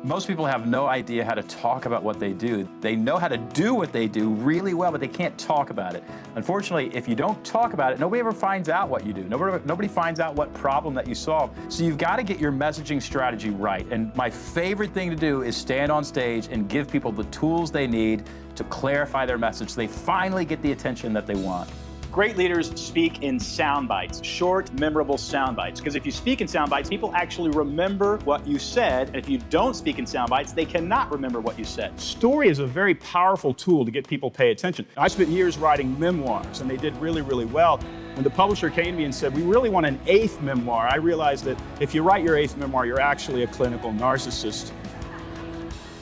Most people have no idea how to talk about what they do. They know how to do what they do really well, but they can't talk about it. Unfortunately, if you don't talk about it, nobody ever finds out what you do. Nobody finds out what problem that you solve. So you've got to get your messaging strategy right. And my favorite thing to do is stand on stage and give people the tools they need to clarify their message so they finally get the attention that they want. Great leaders speak in sound bites, short, memorable sound bites. Because if you speak in sound bites, people actually remember what you said. And if you don't speak in sound bites, they cannot remember what you said. Story is a very powerful tool to get people to pay attention. I spent years writing memoirs, and they did really, really well. When the publisher came to me and said, we really want an 8th memoir, I realized that if you write your 8th memoir, you're actually a clinical narcissist.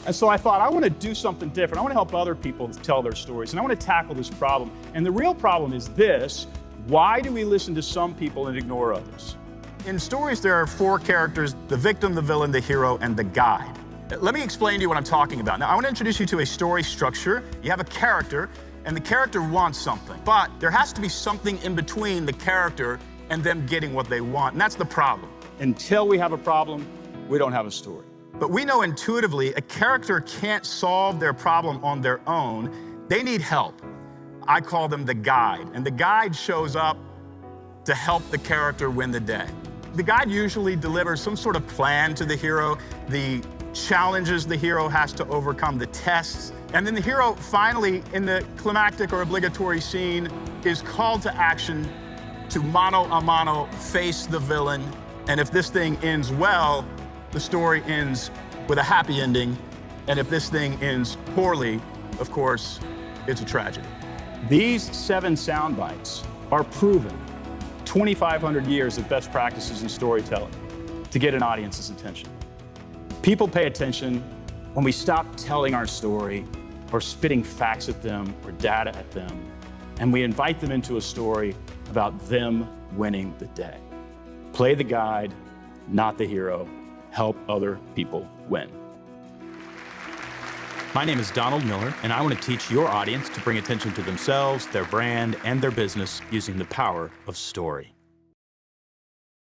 And so I thought, I want to do something different. I want to help other people tell their stories, and I want to tackle this problem. And the real problem is this: why do we listen to some people and ignore others? In stories, there are 4 characters: the victim, the villain, the hero, and the guide. Let me explain to you what I'm talking about. Now, I want to introduce you to a story structure. You have a character, and the character wants something. But there has to be something in between the character and them getting what they want, and that's the problem. Until we have a problem, we don't have a story. But we know intuitively a character can't solve their problem on their own. They need help. I call them the guide, and the guide shows up to help the character win the day. The guide usually delivers some sort of plan to the hero, the challenges the hero has to overcome, the tests, and then the hero finally, in the climactic or obligatory scene, is called to action to mano a mano face the villain. And if this thing ends well, the story ends with a happy ending. And if this thing ends poorly, of course, it's a tragedy. These 7 sound bites are proven 2,500 years of best practices in storytelling to get an audience's attention. People pay attention when we stop telling our story or spitting facts at them or data at them, and we invite them into a story about them winning the day. Play the guide, not the hero. Help other people win. My name is Donald Miller, and I want to teach your audience to bring attention to themselves, their brand, and their business using the power of story.